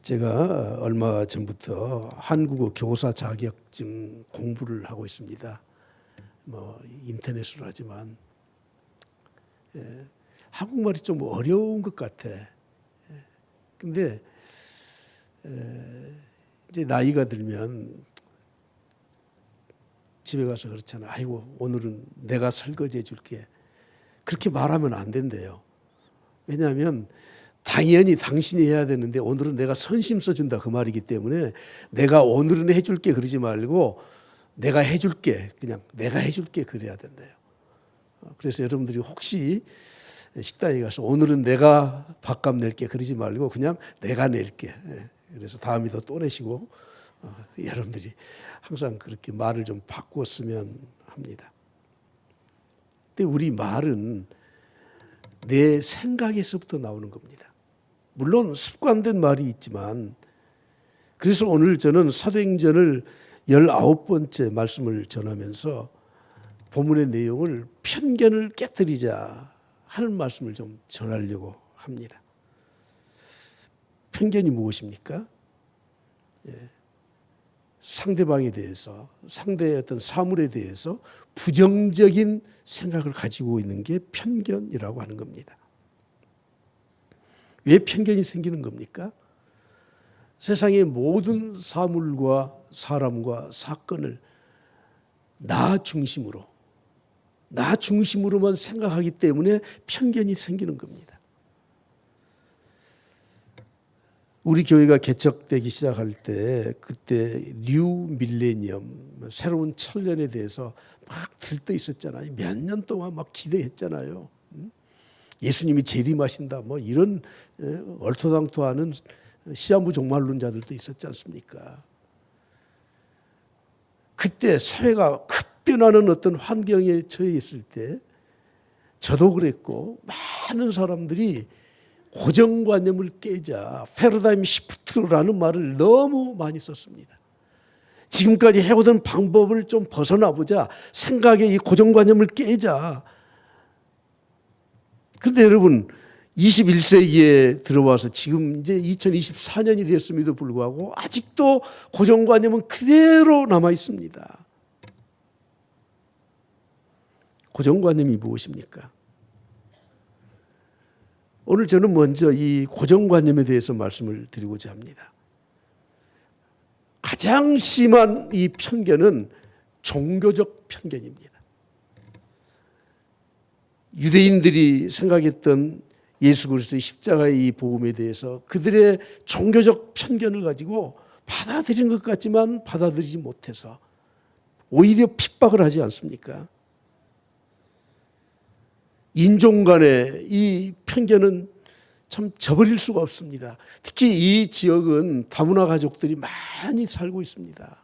제가 얼마 전부터 한국어 교사 자격증 공부를 하고 있습니다. 인터넷으로 하지만 한국말이 좀 어려운 것 같아. 근데 이제 나이가 들면 집에 가서 그렇잖아. 아이고 오늘은 내가 설거지해 줄게. 그렇게 말하면 안 된대요. 왜냐하면 당연히 당신이 해야 되는데 오늘은 내가 선심 써준다 그 말이기 때문에 내가 오늘은 해줄게 그러지 말고 내가 해줄게 그냥 내가 해줄게 그래야 된대요. 그래서 여러분들이 혹시 식당에 가서 오늘은 내가 밥값 낼게 그러지 말고 그냥 내가 낼게. 그래서 다음에도 또 내시고 여러분들이 항상 그렇게 말을 좀 바꾸었으면 합니다. 근데 우리 말은 내 생각에서부터 나오는 겁니다. 물론 습관된 말이 있지만 그래서 오늘 저는 사도행전을 19번째 말씀을 전하면서 본문의 내용을 편견을 깨뜨리자 하는 말씀을 좀 전하려고 합니다. 편견이 무엇입니까? 상대방에 대해서 상대의 어떤 사물에 대해서 부정적인 생각을 가지고 있는 게 편견이라고 하는 겁니다. 왜 편견이 생기는 겁니까? 세상의 모든 사물과 사람과 사건을 나 중심으로만 생각하기 때문에 편견이 생기는 겁니다. 우리 교회가 개척되기 시작할 때 그때 뉴 밀레니엄 새로운 천년에 대해서 막 들떠 있었잖아요. 몇 년 동안 막 기대했잖아요. 예수님이 재림하신다 이런 얼토당토하는 시한부 종말론자들도 있었지 않습니까? 그때 사회가 급변하는 어떤 환경에 처해 있을 때 저도 그랬고 많은 사람들이 고정관념을 깨자 패러다임 시프트라는 말을 너무 많이 썼습니다. 지금까지 해오던 방법을 좀 벗어나보자. 생각의 이 고정관념을 깨자. 그런데 여러분 21세기에 들어와서 지금 이제 2024년이 됐음에도 불구하고 아직도 고정관념은 그대로 남아 있습니다. 고정관념이 무엇입니까? 오늘 저는 먼저 이 고정관념에 대해서 말씀을 드리고자 합니다. 가장 심한 이 편견은 종교적 편견입니다. 유대인들이 생각했던 예수 그리스도의 십자가의 이 복음에 대해서 그들의 종교적 편견을 가지고 받아들인 것 같지만 받아들이지 못해서 오히려 핍박을 하지 않습니까? 인종 간의 이 편견은 참 저버릴 수가 없습니다. 특히 이 지역은 다문화 가족들이 많이 살고 있습니다.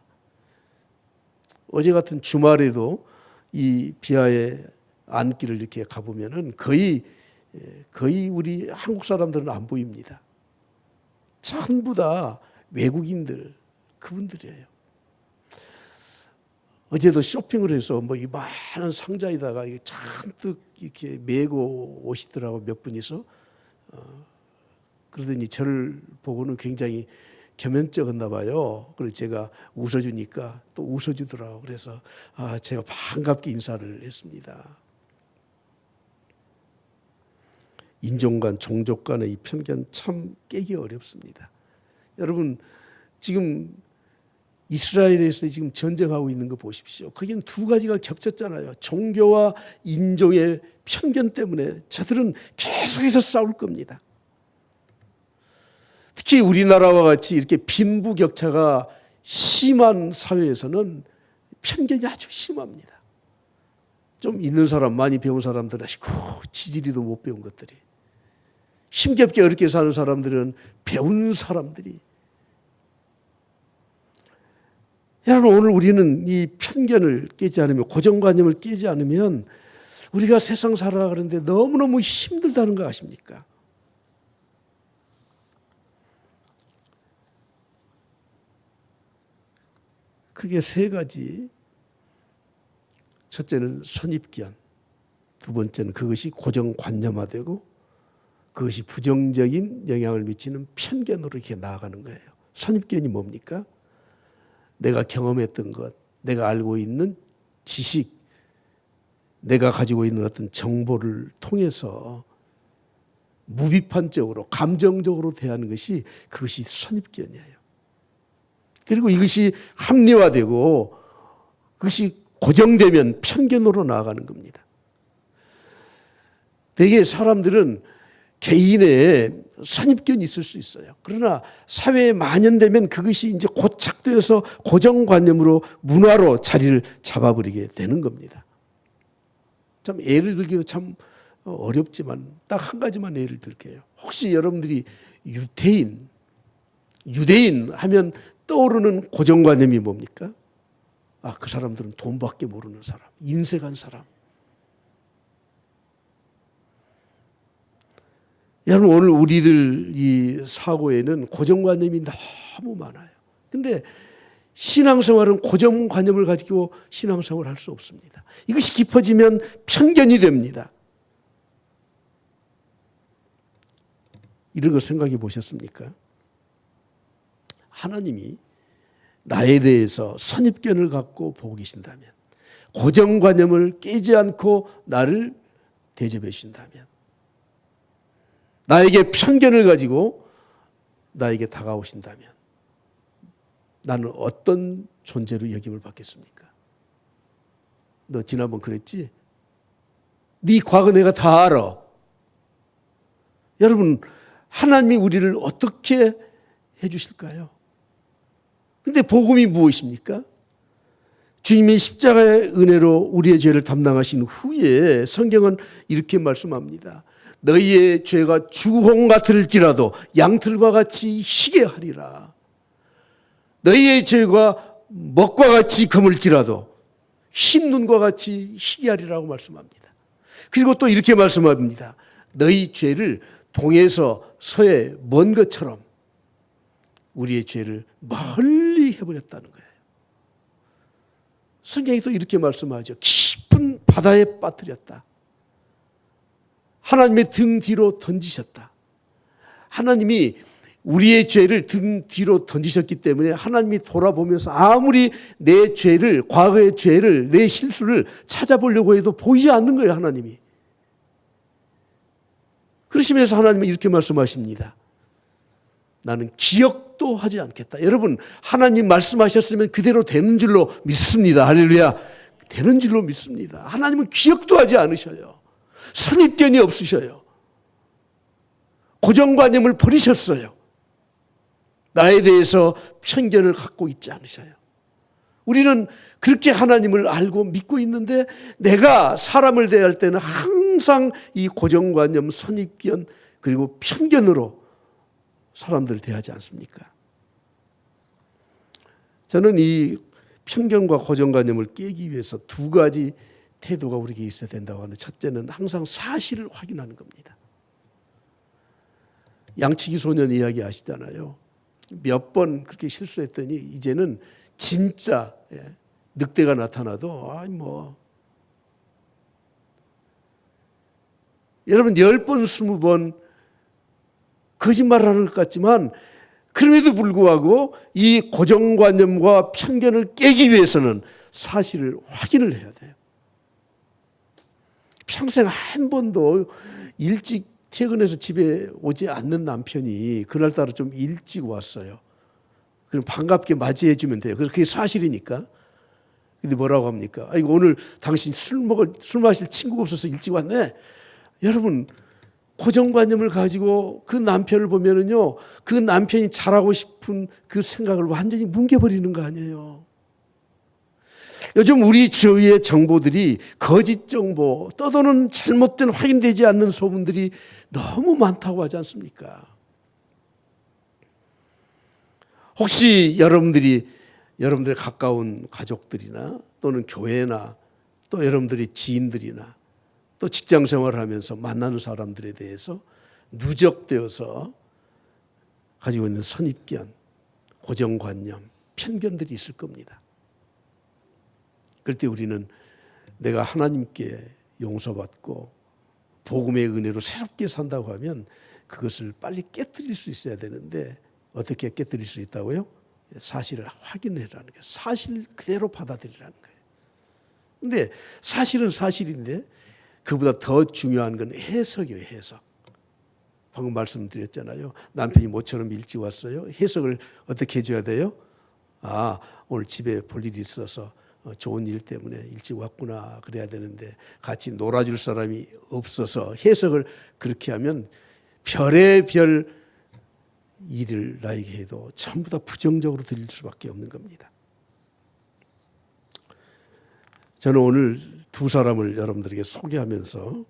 어제 같은 주말에도 이 비하의 안길을 이렇게 가보면은 거의 우리 한국 사람들은 안 보입니다. 전부 다 외국인들, 그분들이에요. 어제도 쇼핑을 해서 이 많은 상자에다가 잔뜩 이렇게 메고 오시더라고 몇 분이서. 그러더니 저를 보고는 굉장히 겸연쩍었나 봐요. 그래서 제가 웃어주니까 또 웃어주더라고. 그래서 제가 반갑게 인사를 했습니다. 인종 간, 종족 간의 이 편견 참 깨기 어렵습니다. 여러분 지금 이스라엘에서 지금 전쟁하고 있는 거 보십시오. 거기는 두 가지가 겹쳤잖아요. 종교와 인종의 편견 때문에 저들은 계속해서 싸울 겁니다. 특히 우리나라와 같이 이렇게 빈부격차가 심한 사회에서는 편견이 아주 심합니다. 좀 있는 사람, 많이 배운 사람들은 지지리도 못 배운 것들이. 힘겹게 어렵게 사는 사람들은 배운 사람들이. 여러분 오늘 우리는 이 편견을 깨지 않으면 고정관념을 깨지 않으면 우리가 세상 살아가는데 너무너무 힘들다는 거 아십니까? 크게 세 가지. 첫째는 선입견, 두 번째는 그것이 고정관념화되고 그것이 부정적인 영향을 미치는 편견으로 이렇게 나아가는 거예요. 선입견이 뭡니까? 내가 경험했던 것, 내가 알고 있는 지식, 내가 가지고 있는 어떤 정보를 통해서 무비판적으로 감정적으로 대하는 것이 그것이 선입견이에요. 그리고 이것이 합리화되고 그것이 고정되면 편견으로 나아가는 겁니다. 대개 사람들은 개인의 선입견이 있을 수 있어요. 그러나 사회에 만연되면 그것이 이제 고착되어서 고정관념으로 문화로 자리를 잡아버리게 되는 겁니다. 참 예를 들기도 참 어렵지만 딱 한 가지만 예를 들게요. 혹시 여러분들이 유대인 하면 떠오르는 고정관념이 뭡니까? 그 사람들은 돈밖에 모르는 사람, 인색한 사람. 여러분 오늘 우리들 이 사고에는 고정관념이 너무 많아요. 근데 신앙생활은 고정관념을 가지고 신앙생활을 할 수 없습니다. 이것이 깊어지면 편견이 됩니다. 이런 걸 생각해 보셨습니까? 하나님이 나에 대해서 선입견을 갖고 보고 계신다면, 고정관념을 깨지 않고 나를 대접해 주신다면, 나에게 편견을 가지고 나에게 다가오신다면 나는 어떤 존재로 여김을 받겠습니까? 너 지난번 그랬지? 네 과거 내가 다 알아. 여러분 하나님이 우리를 어떻게 해 주실까요? 근데 복음이 무엇입니까? 주님이 십자가의 은혜로 우리의 죄를 담당하신 후에 성경은 이렇게 말씀합니다. 너희의 죄가 주홍 같을지라도 양털과 같이 희게 하리라. 너희의 죄가 먹과 같이 검을지라도 흰 눈과 같이 희게 하리라고 말씀합니다. 그리고 또 이렇게 말씀합니다. 너희 죄를 동에서 서에 먼 것처럼 우리의 죄를 멀리 해버렸다는 거예요. 성경이 또 이렇게 말씀하죠. 깊은 바다에 빠뜨렸다. 하나님의 등 뒤로 던지셨다. 하나님이 우리의 죄를 등 뒤로 던지셨기 때문에 하나님이 돌아보면서 아무리 내 죄를, 과거의 죄를, 내 실수를 찾아보려고 해도 보이지 않는 거예요, 하나님이. 그러시면서 하나님은 이렇게 말씀하십니다. 나는 기억도 하지 않겠다. 여러분, 하나님 말씀하셨으면 그대로 되는 줄로 믿습니다. 할렐루야. 되는 줄로 믿습니다. 하나님은 기억도 하지 않으셔요. 선입견이 없으셔요. 고정관념을 버리셨어요. 나에 대해서 편견을 갖고 있지 않으셔요. 우리는 그렇게 하나님을 알고 믿고 있는데 내가 사람을 대할 때는 항상 이 고정관념, 선입견 그리고 편견으로 사람들을 대하지 않습니까? 저는 이 편견과 고정관념을 깨기 위해서 두 가지 태도가 우리에게 있어야 된다고 하는, 첫째는 항상 사실을 확인하는 겁니다. 양치기 소년 이야기 아시잖아요. 몇 번 그렇게 실수했더니 이제는 진짜 늑대가 나타나도 여러분 10번 20번 거짓말하는 것 같지만 그럼에도 불구하고 이 고정관념과 편견을 깨기 위해서는 사실을 확인을 해야 돼요. 평생 한 번도 일찍 퇴근해서 집에 오지 않는 남편이 그날따라 좀 일찍 왔어요. 그럼 반갑게 맞이해 주면 돼요. 그게 사실이니까. 근데 뭐라고 합니까? 아이고, 오늘 당신 술 마실 친구가 없어서 일찍 왔네. 여러분, 고정관념을 가지고 그 남편을 보면은요, 그 남편이 잘하고 싶은 그 생각을 완전히 뭉개버리는 거 아니에요. 요즘 우리 주위의 정보들이 거짓 정보, 떠도는 잘못된 확인되지 않는 소문들이 너무 많다고 하지 않습니까? 혹시 여러분들의 가까운 가족들이나 또는 교회나 또 여러분들의 지인들이나 또 직장 생활을 하면서 만나는 사람들에 대해서 누적되어서 가지고 있는 선입견, 고정관념, 편견들이 있을 겁니다. 그럴 때 우리는 내가 하나님께 용서받고 복음의 은혜로 새롭게 산다고 하면 그것을 빨리 깨뜨릴 수 있어야 되는데 어떻게 깨뜨릴 수 있다고요? 사실을 확인해라는 거예요. 사실 그대로 받아들이라는 거예요. 근데 사실은 사실인데 그보다 더 중요한 건 해석이에요. 해석. 방금 말씀드렸잖아요. 남편이 모처럼 일찍 왔어요. 해석을 어떻게 해줘야 돼요? 오늘 집에 볼 일이 있어서 좋은 일 때문에 일찍 왔구나 그래야 되는데 같이 놀아줄 사람이 없어서 해석을 그렇게 하면 별의 별 일을 나에게 해도 전부 다 부정적으로 들릴 수밖에 없는 겁니다. 저는 오늘 두 사람을 여러분들에게 소개하면서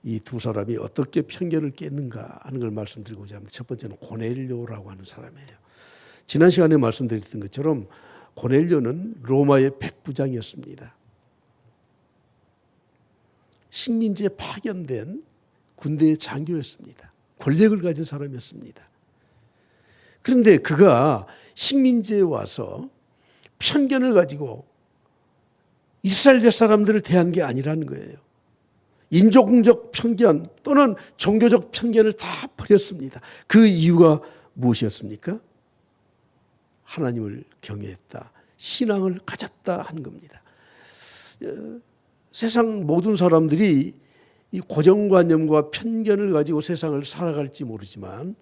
이 두 사람이 어떻게 편견을 깼는가 하는 걸 말씀드리고자 합니다. 첫 번째는 고넬료라고 하는 사람이에요. 지난 시간에 말씀드렸던 것처럼 고넬료는 로마의 백부장이었습니다. 식민지에 파견된 군대의 장교였습니다. 권력을 가진 사람이었습니다. 그런데 그가 식민지에 와서 편견을 가지고 이스라엘 사람들을 대한 게 아니라는 거예요. 인종적 편견 또는 종교적 편견을 다 버렸습니다. 그 이유가 무엇이었습니까? 하나님을 경외했다. 신앙을 가졌다 하는 겁니다. 세상 모든 사람들이 이 고정관념과 편견을 가지고 세상을 살아갈지 모르지만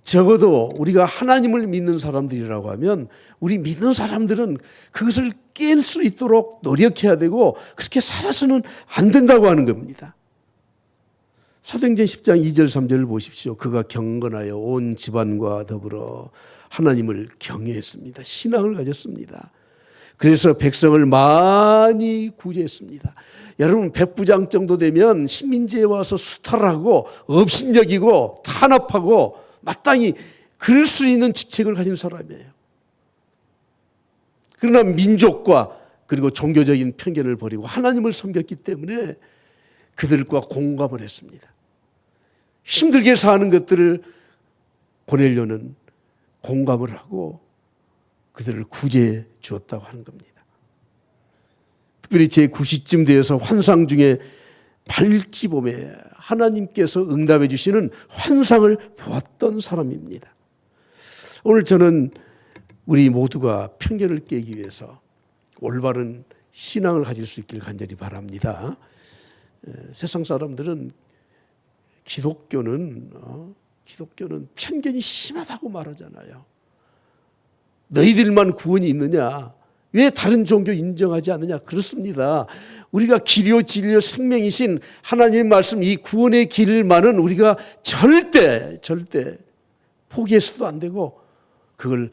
적어도 우리가 하나님을 믿는 사람들이라고 하면 우리 믿는 사람들은 그것을 깰 수 있도록 노력해야 되고 그렇게 살아서는 안 된다고 하는 겁니다. 사도행전 10장 2절 3절을 보십시오. 그가 경건하여 온 집안과 더불어 하나님을 경외했습니다. 신앙을 가졌습니다. 그래서 백성을 많이 구제했습니다. 여러분 백부장 정도 되면 식민지에 와서 수탈하고 업신여기고 탄압하고 마땅히 그럴 수 있는 직책을 가진 사람이에요. 그러나 민족과 그리고 종교적인 편견을 버리고 하나님을 섬겼기 때문에 그들과 공감을 했습니다. 힘들게 사는 것들을 고넬료는 공감을 하고 그들을 구제해 주었다고 하는 겁니다. 특별히 제9시쯤 되어서 환상 중에 밝히 봄에 하나님께서 응답해 주시는 환상을 보았던 사람입니다. 오늘 저는 우리 모두가 편견을 깨기 위해서 올바른 신앙을 가질 수 있기를 간절히 바랍니다. 세상 사람들은 기독교는 편견이 심하다고 말하잖아요. 너희들만 구원이 있느냐? 왜 다른 종교 인정하지 않느냐? 그렇습니다. 우리가 길이요 진리요 생명이신 하나님의 말씀 이 구원의 길만은 우리가 절대 포기해서도 안 되고 그걸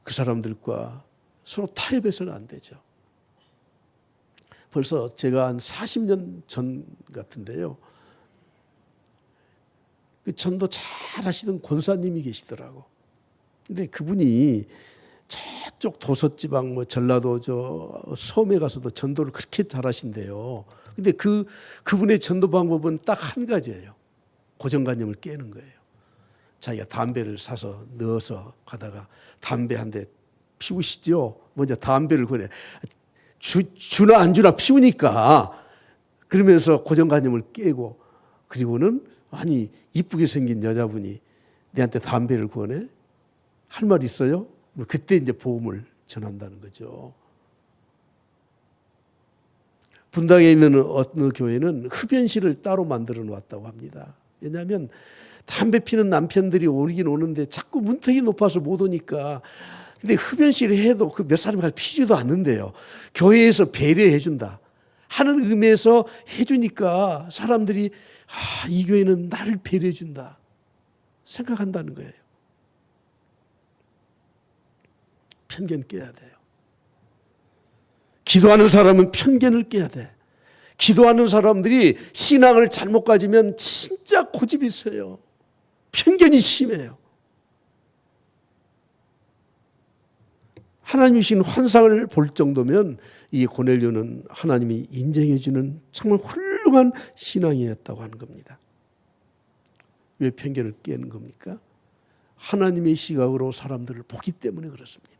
그 사람들과 서로 타협해서는 안 되죠. 벌써 제가 한 40년 전 같은데요. 그 전도 잘 하시던 권사님이 계시더라고. 근데 그분이 저쪽 도서지방 전라도 섬에 가서도 전도를 그렇게 잘하신대요. 근데 그분의 전도 방법은 딱 한 가지예요. 고정관념을 깨는 거예요. 자기가 담배를 사서 넣어서 가다가 담배 한 대 피우시죠. 먼저 담배를 그래 주나 안 주나 피우니까 그러면서 고정관념을 깨고 그리고는 아니 이쁘게 생긴 여자분이 내한테 담배를 권해? 할 말 있어요? 그때 이제 복음을 전한다는 거죠. 분당에 있는 어느 교회는 흡연실을 따로 만들어 놓았다고 합니다. 왜냐하면 담배 피는 남편들이 오긴 오는데 자꾸 문턱이 높아서 못 오니까. 근데 흡연실을 해도 그 몇 사람이 가서 피지도 않는데요. 교회에서 배려해 준다 하는 의미에서 해주니까 사람들이 이 교회는 나를 배려해 준다 생각한다는 거예요. 편견 깨야 돼요. 기도하는 사람은 편견을 깨야 돼. 기도하는 사람들이 신앙을 잘못 가지면 진짜 고집이 있어요. 편견이 심해요. 하나님이 주신 환상을 볼 정도면 이 고넬료는 하나님이 인정해 주는 정말 훌륭한 신앙이었다고 하는 겁니다. 왜 편견을 깨는 겁니까? 하나님의 시각으로 사람들을 보기 때문에 그렇습니다.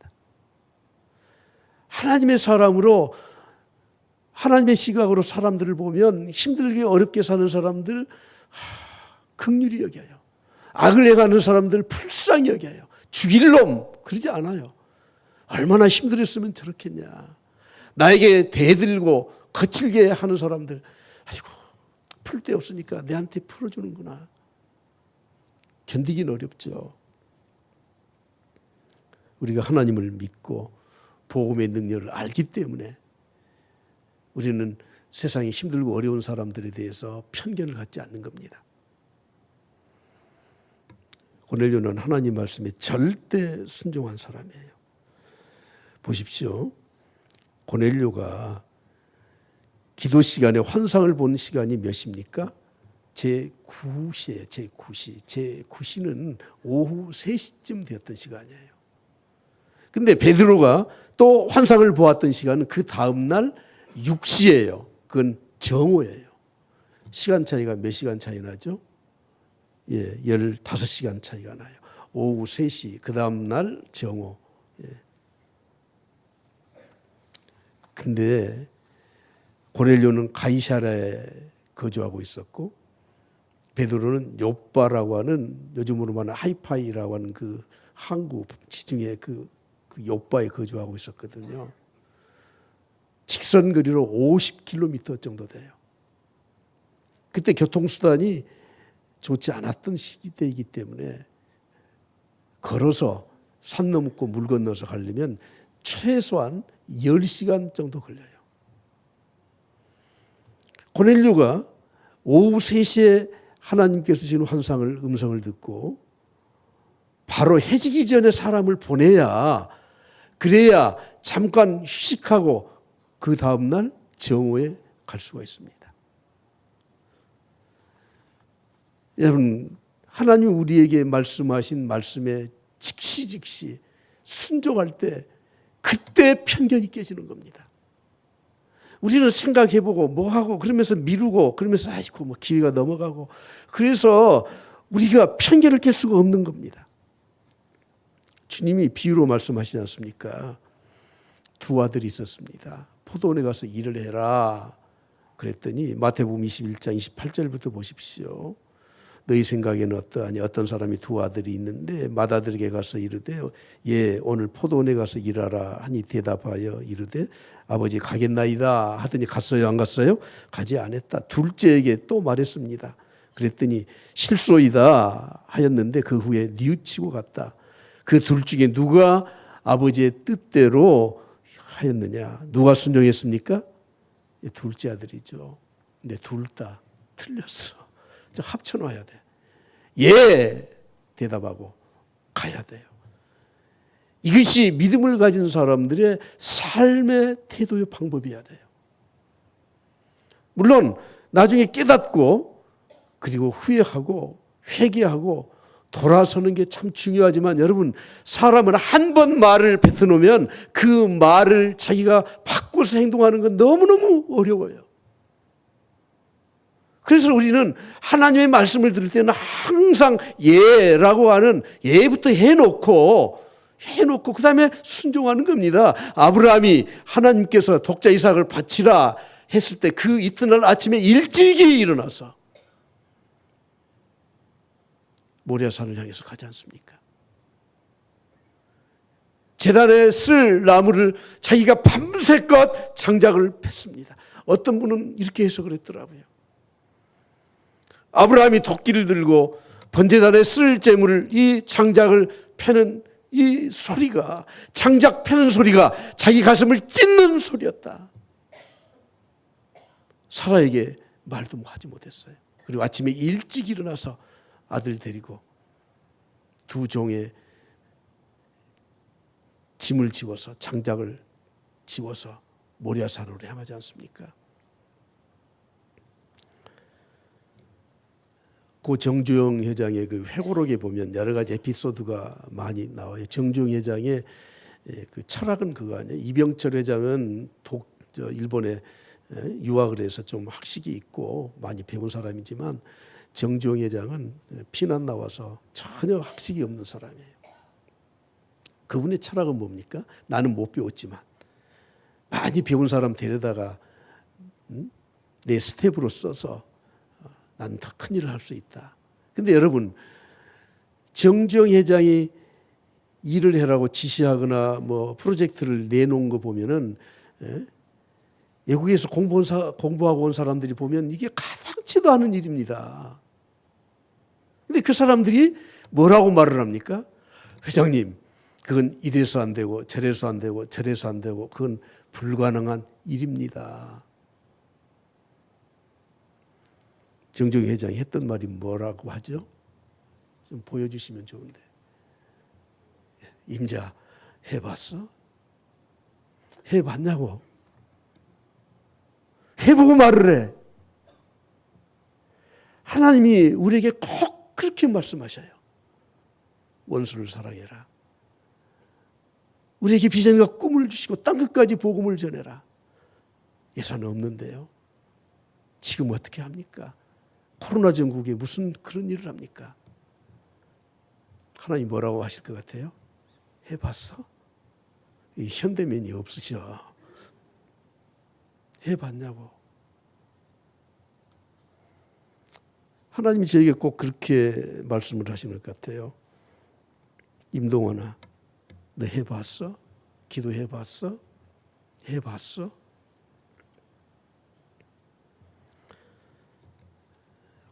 하나님의 사람으로 하나님의 시각으로 사람들을 보면 힘들게 어렵게 사는 사람들 긍휼히 여겨요. 악을 행하는 사람들 불쌍히 여겨요. 죽일 놈 그러지 않아요. 얼마나 힘들었으면 저렇겠냐. 나에게 대들고 거칠게 하는 사람들, 아이고 풀 데 없으니까 내한테 풀어주는구나. 견디긴 어렵죠. 우리가 하나님을 믿고 복음의 능력을 알기 때문에 우리는 세상에 힘들고 어려운 사람들에 대해서 편견을 갖지 않는 겁니다. 고넬료는 하나님 말씀에 절대 순종한 사람이에요. 보십시오. 고넬료가 기도 시간에 환상을 본 시간이 몇 시입니까? 제9시예요. 제9시. 제9시는 오후 3시쯤 되었던 시간이에요. 근데 베드로가 또 환상을 보았던 시간은 그 다음 날 6시예요. 그건 정오예요. 시간 차이가 몇 시간 차이 나죠? 15시간 차이가 나요. 오후 3시, 그 다음 날 정오. 근데 고넬료는 가이사랴에 거주하고 있었고 베드로는 요빠라고 하는, 요즘으로 말하는 하이파이라고 하는 그 항구 지중해 그 요빠에 거주하고 있었거든요. 직선 거리로 50km 정도 돼요. 그때 교통수단이 좋지 않았던 시기이기 때문에 걸어서 산 넘고 물 건너서 가려면 최소한 10시간 정도 걸려요. 고넬료가 오후 3시에 하나님께서 주신 음성을 듣고 바로 해지기 전에 사람을 보내야, 그래야 잠깐 휴식하고 그 다음날 정오에 갈 수가 있습니다. 여러분, 하나님이 우리에게 말씀하신 말씀에 즉시 순종할 때 그때 편견이 깨지는 겁니다. 우리는 생각해보고 뭐하고 그러면서 미루고 그러면서 아이고 뭐 기회가 넘어가고, 그래서 우리가 편견을 깰 수가 없는 겁니다. 주님이 비유로 말씀하시지 않습니까? 두 아들이 있었습니다. 포도원에 가서 일을 해라 그랬더니 마태복음 21장 28절부터 보십시오. 너희 생각에는 어떠하니? 어떤 사람이 두 아들이 있는데 맏아들에게 가서 이르되 예 오늘 포도원에 가서 일하라 하니 대답하여 이르되 아버지 가겠나이다 하더니 갔어요 안 갔어요? 가지 않았다. 둘째에게 또 말했습니다. 그랬더니 실소이다 하였는데 그 후에 뉘우치고 갔다. 그 둘 중에 누가 아버지의 뜻대로 하였느냐? 누가 순종했습니까? 둘째 아들이죠. 근데 둘 다 틀렸어. 합쳐놔야 돼. 예 대답하고 가야 돼요. 이것이 믿음을 가진 사람들의 삶의 태도의 방법이어야 돼요. 물론 나중에 깨닫고 그리고 후회하고 회개하고 돌아서는 게 참 중요하지만 여러분, 사람은 한 번 말을 뱉어놓으면 그 말을 자기가 바꿔서 행동하는 건 너무너무 어려워요. 그래서 우리는 하나님의 말씀을 들을 때는 항상 예라고 하는 예부터 해놓고 그 다음에 순종하는 겁니다. 아브라함이 하나님께서 독자 이삭을 바치라 했을 때 그 이튿날 아침에 일찍이 일어나서 모리아산을 향해서 가지 않습니까? 제단에 쓸 나무를 자기가 밤새껏 장작을 팼습니다. 어떤 분은 이렇게 해석을 했더라고요. 아브라함이 도끼를 들고 번제단에 쓸 재물을, 이 장작을 패는 이 소리가, 장작 패는 소리가 자기 가슴을 찢는 소리였다. 사라에게 말도 하지 못했어요. 그리고 아침에 일찍 일어나서 아들 데리고 두 종에 짐을 지워서 장작을 지워서 모리아산으로 향하지 않습니까? 고 정주영 회장의 그 회고록에 보면 여러 가지 에피소드가 많이 나와요. 정주영 회장의 그 철학은 그거 아니에요. 이병철 회장은 일본에 유학을 해서 좀 학식이 있고 많이 배운 사람이지만 정주영 회장은 피난 나와서 전혀 학식이 없는 사람이에요. 그분의 철학은 뭡니까? 나는 못 배웠지만 많이 배운 사람 데려다가 내 스텝으로 써서 난 더 큰 일을 할 수 있다. 근데 여러분, 정주영 회장이 일을 해라고 지시하거나 뭐 프로젝트를 내놓은 거 보면은, 외국에서 공부하고 온 사람들이 보면 이게 가당치도 않은 일입니다. 근데 그 사람들이 뭐라고 말을 합니까? 회장님, 그건 이래서 안 되고 저래서 안 되고 저래서 안 되고 그건 불가능한 일입니다. 정주영 회장이 했던 말이 뭐라고 하죠? 좀 보여주시면 좋은데. 임자, 해봤어? 해봤냐고? 해보고 말을 해. 하나님이 우리에게 꼭 그렇게 말씀하셔요. 원수를 사랑해라. 우리에게 비전과 꿈을 주시고 땅끝까지 복음을 전해라. 예산은 없는데요. 지금 어떻게 합니까? 코로나 전국에 무슨 그런 일을 합니까? 하나님 뭐라고 하실 것 같아요? 해봤어? 이 현대면이 없으셔. 해봤냐고. 하나님이 저에게 꼭 그렇게 말씀을 하시는 것 같아요. 임동원아, 너 해봤어? 기도해봤어? 해봤어?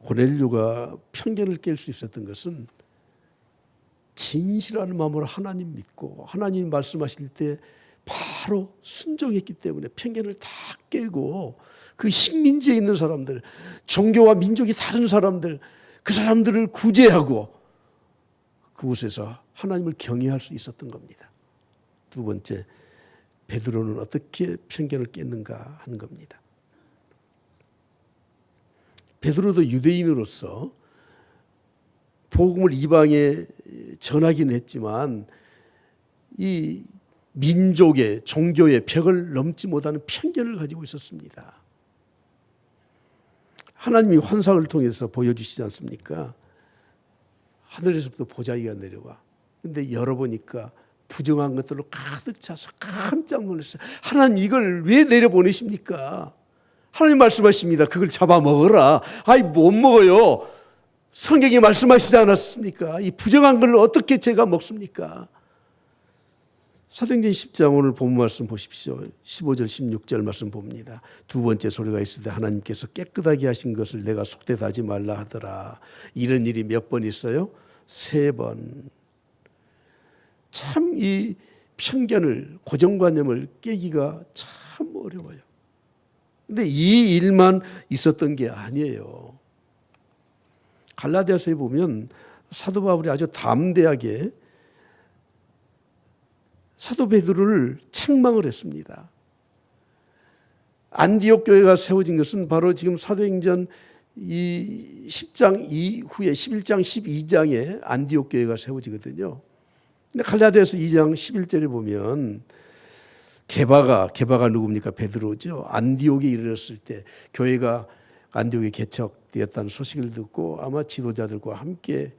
고넬료가 편견을 깰 수 있었던 것은 진실한 마음으로 하나님 믿고 하나님 말씀하실 때 바로 순종했기 때문에 편견을 다 깨고 그 식민지에 있는 사람들, 종교와 민족이 다른 사람들, 그 사람들을 구제하고 그곳에서 하나님을 경외할 수 있었던 겁니다. 두 번째, 베드로는 어떻게 편견을 깼는가 하는 겁니다. 베드로도 유대인으로서 복음을 이방에 전하기는 했지만 이 민족의 종교의 벽을 넘지 못하는 편견을 가지고 있었습니다. 하나님이 환상을 통해서 보여주시지 않습니까? 하늘에서부터 보자기가 내려와. 근데 열어보니까 부정한 것들로 가득 차서 깜짝 놀랐어요. 하나님 이걸 왜 내려보내십니까? 하나님 말씀하십니다. 그걸 잡아먹어라. 아이 못 먹어요. 성경에 말씀하시지 않았습니까? 이 부정한 걸 어떻게 제가 먹습니까? 사도행전 10장 오늘 본 말씀 보십시오. 15절 16절 말씀 봅니다. 두 번째 소리가 있을 때 하나님께서 깨끗하게 하신 것을 내가 속되다 하지 말라 하더라. 이런 일이 몇 번 있어요? 3번. 참 이 편견을 고정관념을 깨기가 참 어려워요. 근데 이 일만 있었던 게 아니에요. 갈라디아서에 보면 사도 바울이 아주 담대하게 사도 베드로를 책망을 했습니다. 안디옥 교회가 세워진 것은 바로 지금 사도행전 이 10장 이후에 11장 12장에 안디옥 교회가 세워지거든요. 근데 갈라디아서 2장 11절에 보면 게바가 누굽니까? 베드로죠. 안디옥에 이르렀을 때 교회가 안디옥에 개척되었다는 소식을 듣고 아마 지도자들과 함께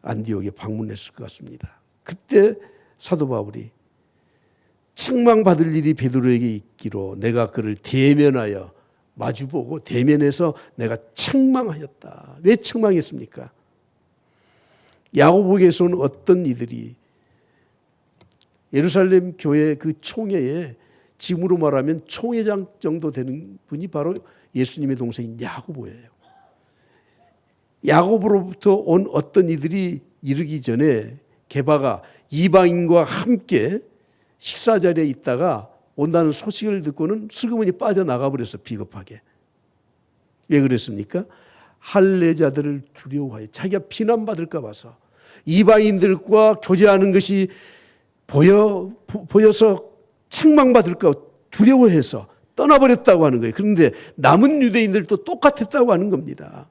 안디옥에 방문했을 것 같습니다. 그때 사도 바울이 책망받을 일이 베드로에게 있기로 내가 그를 대면하여 마주보고 대면해서 내가 책망하였다. 왜 책망했습니까? 야고보에서 온 어떤 이들이 예루살렘 교회 그 총회에 지금으로 말하면 총회장 정도 되는 분이 바로 예수님의 동생인 야고보예요. 야고보로부터 온 어떤 이들이 이르기 전에 게바가 이방인과 함께 식사 자리에 있다가 온다는 소식을 듣고는 슬그머니 빠져나가 버렸어. 비겁하게. 왜 그랬습니까? 할례자들을 두려워해. 자기가 비난받을까 봐서 이방인들과 교제하는 것이 보여서 책망받을까 두려워해서 떠나버렸다고 하는 거예요. 그런데 남은 유대인들도 똑같았다고 하는 겁니다.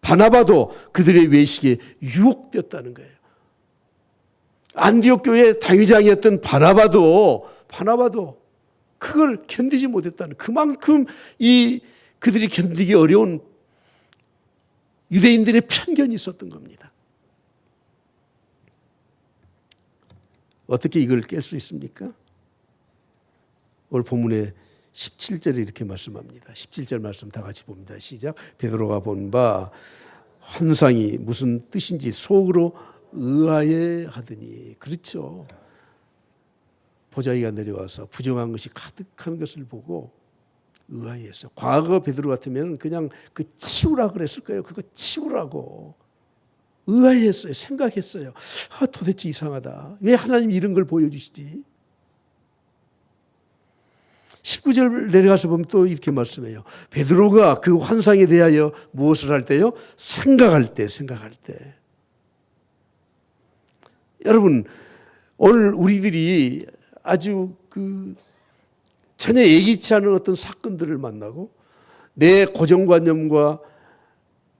바나바도 그들의 외식에 유혹되었다는 거예요. 안디옥 교회 당회장이었던 바나바도 그걸 견디지 못했다는, 그만큼 그들이 견디기 어려운 유대인들의 편견이 있었던 겁니다. 어떻게 이걸 깰 수 있습니까? 오늘 본문의 17절에 이렇게 말씀합니다. 17절 말씀 다 같이 봅니다. 시작. 베드로가 본 바 환상이 무슨 뜻인지 속으로 의아해 하더니. 그렇죠. 보자기가 내려와서 부정한 것이 가득한 것을 보고 의아해했어. 과거 베드로 같으면 그냥 그 치우라 그랬을 거예요. 그거 치우라고. 의아해했어요. 생각했어요. 도대체 이상하다. 왜 하나님이 이런 걸 보여주시지? 19절 내려가서 보면 또 이렇게 말씀해요. 베드로가 그 환상에 대하여 무엇을 할 때요? 생각할 때. 여러분, 오늘 우리들이 아주 전혀 예기치 않은 어떤 사건들을 만나고 내 고정관념과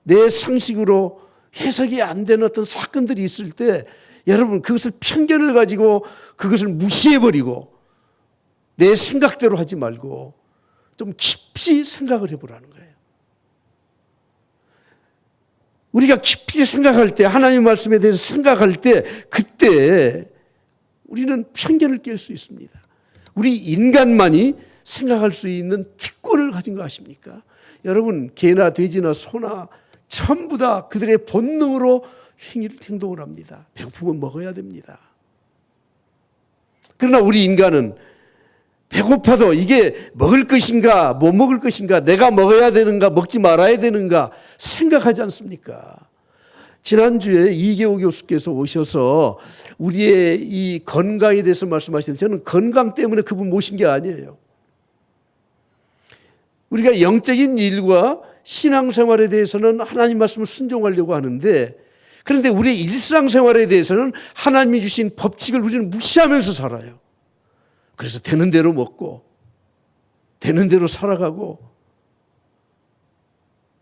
내 상식으로 해석이 안 되는 어떤 사건들이 있을 때 여러분 그것을 편견을 가지고 그것을 무시해버리고 내 생각대로 하지 말고 좀 깊이 생각을 해보라는 거예요. 우리가 깊이 생각할 때 하나님의 말씀에 대해서 생각할 때 그때 우리는 편견을 깰 수 있습니다. 우리 인간만이 생각할 수 있는 특권을 가진 거 아십니까? 여러분 개나 돼지나 소나 전부 다 그들의 본능으로 행동을 합니다. 배고프면 먹어야 됩니다. 그러나 우리 인간은 배고파도 이게 먹을 것인가 못 먹을 것인가 내가 먹어야 되는가 먹지 말아야 되는가 생각하지 않습니까? 지난주에 이계호 교수께서 오셔서 우리의 이 건강에 대해서 말씀하시는데 저는 건강 때문에 그분 모신 게 아니에요. 우리가 영적인 일과 신앙생활에 대해서는 하나님 말씀을 순종하려고 하는데 그런데 우리의 일상생활에 대해서는 하나님이 주신 법칙을 우리는 무시하면서 살아요. 그래서 되는 대로 먹고 되는 대로 살아가고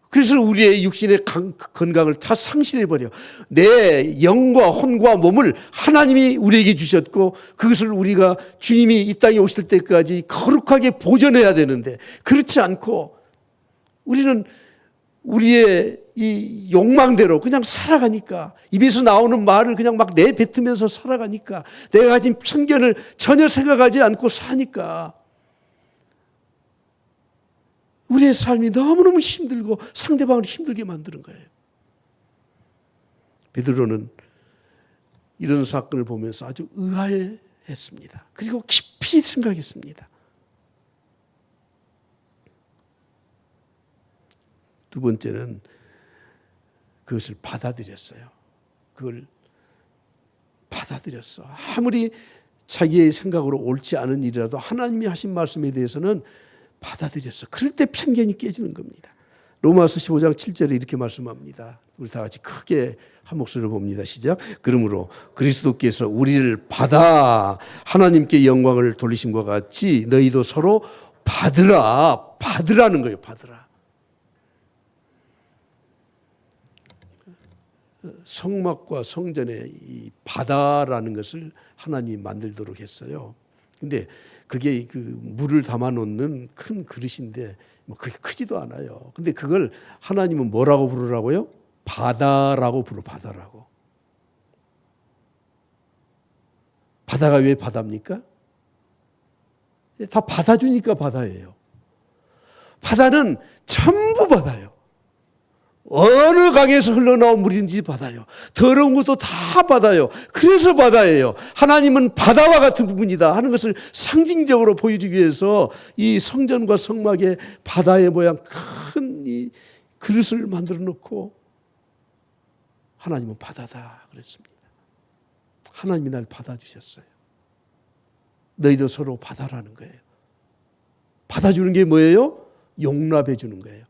그래서 우리의 육신의 건강을 다 상실해버려. 내 영과 혼과 몸을 하나님이 우리에게 주셨고 그것을 우리가 주님이 이 땅에 오실 때까지 거룩하게 보존해야 되는데 그렇지 않고 우리는 우리의 이 욕망대로 그냥 살아가니까 입에서 나오는 말을 그냥 막 내뱉으면서 살아가니까 내가 가진 편견을 전혀 생각하지 않고 사니까 우리의 삶이 너무너무 힘들고 상대방을 힘들게 만드는 거예요. 베드로는 이런 사건을 보면서 아주 의아해했습니다. 그리고 깊이 생각했습니다. 두 번째는 그것을 받아들였어요. 그걸 받아들였어. 아무리 자기의 생각으로 옳지 않은 일이라도 하나님이 하신 말씀에 대해서는 받아들였어. 그럴 때 편견이 깨지는 겁니다. 로마서 15장 7절에 이렇게 말씀합니다. 우리 다 같이 크게 한 목소리로 봅니다. 시작. 그러므로 그리스도께서 우리를 받아 하나님께 영광을 돌리심과 같이 너희도 서로 받으라. 받으라는 거예요. 받으라. 성막과 성전에 이 바다라는 것을 하나님이 만들도록 했어요. 근데 그게 그 물을 담아 놓는 큰 그릇인데 뭐 그게 크지도 않아요. 근데 그걸 하나님은 뭐라고 부르라고요? 바다라고 부르. 바다라고. 바다가 왜 바다입니까? 다 받아주니까 바다예요. 바다는 전부 바다예요. 어느 강에서 흘러나온 물인지 바다요. 더러운 것도 다 바다요. 그래서 바다예요. 하나님은 바다와 같은 부분이다 하는 것을 상징적으로 보여주기 위해서 이 성전과 성막에 바다의 모양 큰 이 그릇을 만들어 놓고 하나님은 바다다 그랬습니다. 하나님이 날 받아주셨어요. 너희도 서로 받아라는 거예요. 받아주는 게 뭐예요? 용납해 주는 거예요.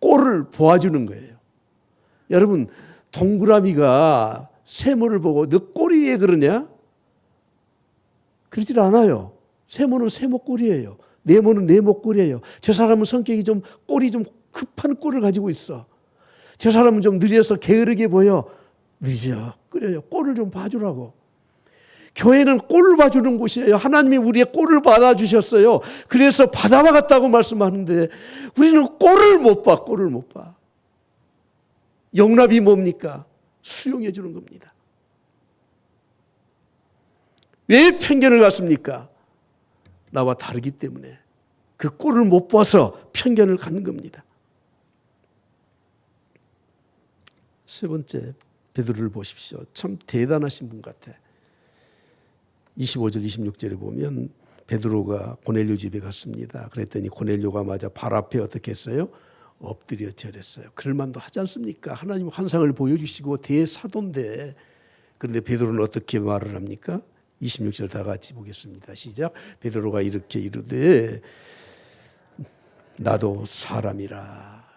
꼴을 보아주는 거예요. 여러분 동그라미가 세모를 보고 너 꼴이 왜 그러냐? 그러질 않아요. 세모는 세모 꼴이에요. 네모는 네모 꼴이에요. 저 사람은 성격이 좀 꼴이 좀 급한 꼴을 가지고 있어. 저 사람은 좀 느려서 게으르게 보여. 늦어 끓여요. 꼴을 좀 봐주라고. 교회는 꼴을 봐주는 곳이에요. 하나님이 우리의 꼴을 받아주셨어요. 그래서 바다와 같다고 말씀하는데 우리는 꼴을 못 봐. 꼴을 못 봐. 용납이 뭡니까? 수용해 주는 겁니다. 왜 편견을 갖습니까? 나와 다르기 때문에 그 꼴을 못 봐서 편견을 갖는 겁니다. 세 번째, 베드로를 보십시오. 참 대단하신 분 같아. 25절 26절에 보면 베드로가 고넬료 집에 갔습니다. 그랬더니 고넬료가 맞아 발 앞에 어떻게 했어요? 엎드려 절했어요. 그럴 만도 하지 않습니까? 하나님 환상을 보여주시고 대사도인데. 그런데 베드로는 어떻게 말을 합니까? 26절 다 같이 보겠습니다. 시작. 베드로가 이렇게 이르되 나도 사람이라.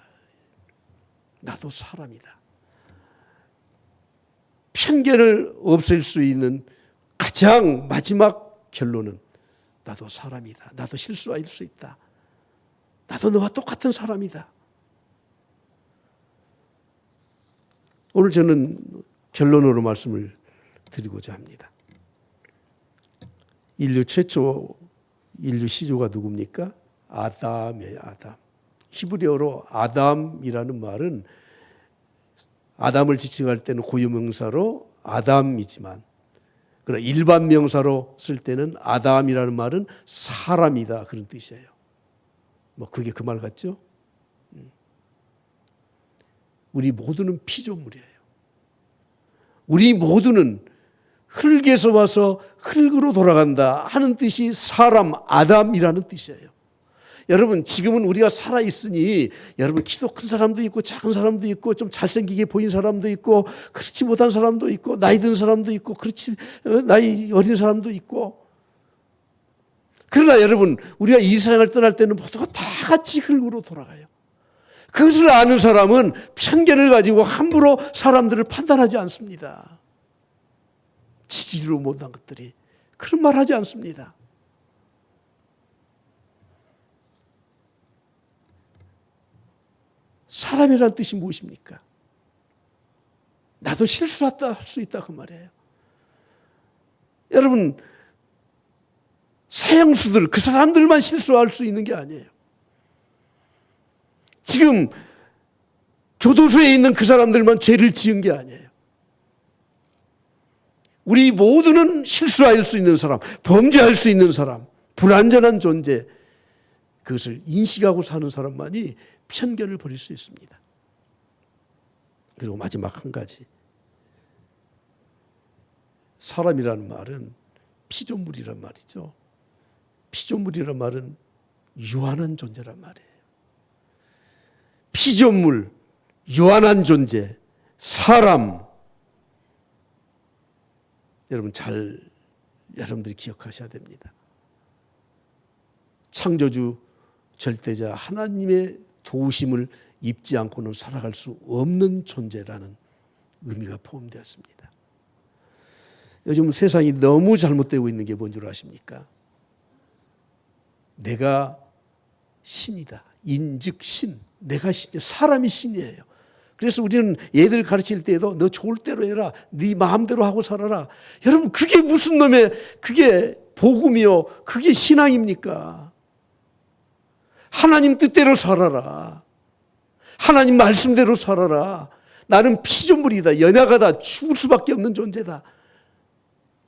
나도 사람이다. 편견을 없앨 수 있는 가장 마지막 결론은 나도 사람이다. 나도 실수할 수 있다. 나도 너와 똑같은 사람이다. 오늘 저는 결론으로 말씀을 드리고자 합니다. 인류 최초 인류 시조가 누굽니까? 아담이에요. 아담. 히브리어로 아담이라는 말은 아담을 지칭할 때는 고유명사로 아담이지만 그러나 일반 명사로 쓸 때는 아담이라는 말은 사람이다 그런 뜻이에요. 뭐 그게 그 말 같죠? 우리 모두는 피조물이에요. 우리 모두는 흙에서 와서 흙으로 돌아간다 하는 뜻이 사람 아담이라는 뜻이에요. 여러분 지금은 우리가 살아있으니 여러분 키도 큰 사람도 있고 작은 사람도 있고 좀 잘생기게 보이는 사람도 있고 그렇지 못한 사람도 있고 나이 든 사람도 있고 그렇지 나이 어린 사람도 있고 그러나 여러분 우리가 이 세상을 떠날 때는 모두가 다 같이 흙으로 돌아가요. 그것을 아는 사람은 편견을 가지고 함부로 사람들을 판단하지 않습니다. 지지로 못한 것들이 그런 말 하지 않습니다. 사람이라는 뜻이 무엇입니까? 나도 실수할 수 있다 그 말이에요. 여러분 사형수들 그 사람들만 실수할 수 있는 게 아니에요. 지금 교도소에 있는 그 사람들만 죄를 지은 게 아니에요. 우리 모두는 실수할 수 있는 사람, 범죄할 수 있는 사람, 불완전한 존재, 그것을 인식하고 사는 사람만이 편견을 버릴 수 있습니다. 그리고 마지막 한 가지, 사람이라는 말은 피조물이란 말이죠. 피조물이란 말은 유한한 존재란 말이에요. 피조물, 유한한 존재, 사람. 여러분 여러분들이 기억하셔야 됩니다. 창조주 절대자 하나님의 도우심을 입지 않고는 살아갈 수 없는 존재라는 의미가 포함되었습니다. 요즘 세상이 너무 잘못되고 있는 게 뭔 줄 아십니까? 내가 신이다. 인즉 신. 내가 신이에요. 사람이 신이에요. 그래서 우리는 얘들 가르칠 때에도 너 좋을 대로 해라. 네 마음대로 하고 살아라. 여러분 그게 무슨 놈의 그게 복음이요. 그게 신앙입니까? 하나님 뜻대로 살아라. 하나님 말씀대로 살아라. 나는 피조물이다. 연약하다. 죽을 수밖에 없는 존재다.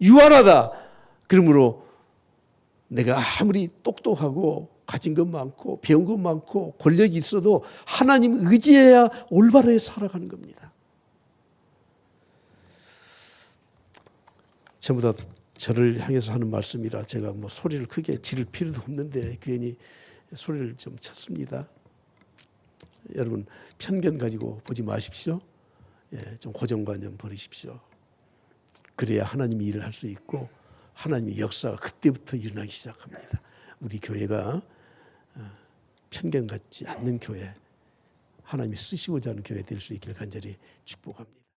유한하다. 그러므로 내가 아무리 똑똑하고 가진 것 많고 배운 것 많고 권력이 있어도 하나님 의지해야 올바르게 살아가는 겁니다. 전부 다 저를 향해서 하는 말씀이라 제가 뭐 소리를 크게 지를 필요도 없는데 괜히 소리를 좀 쳤습니다. 여러분 편견 가지고 보지 마십시오. 좀 고정관념 버리십시오. 그래야 하나님이 일을 할 수 있고 하나님의 역사가 그때부터 일어나기 시작합니다. 우리 교회가 편견 갖지 않는 교회, 하나님이 쓰시고자 하는 교회 될 수 있기를 간절히 축복합니다.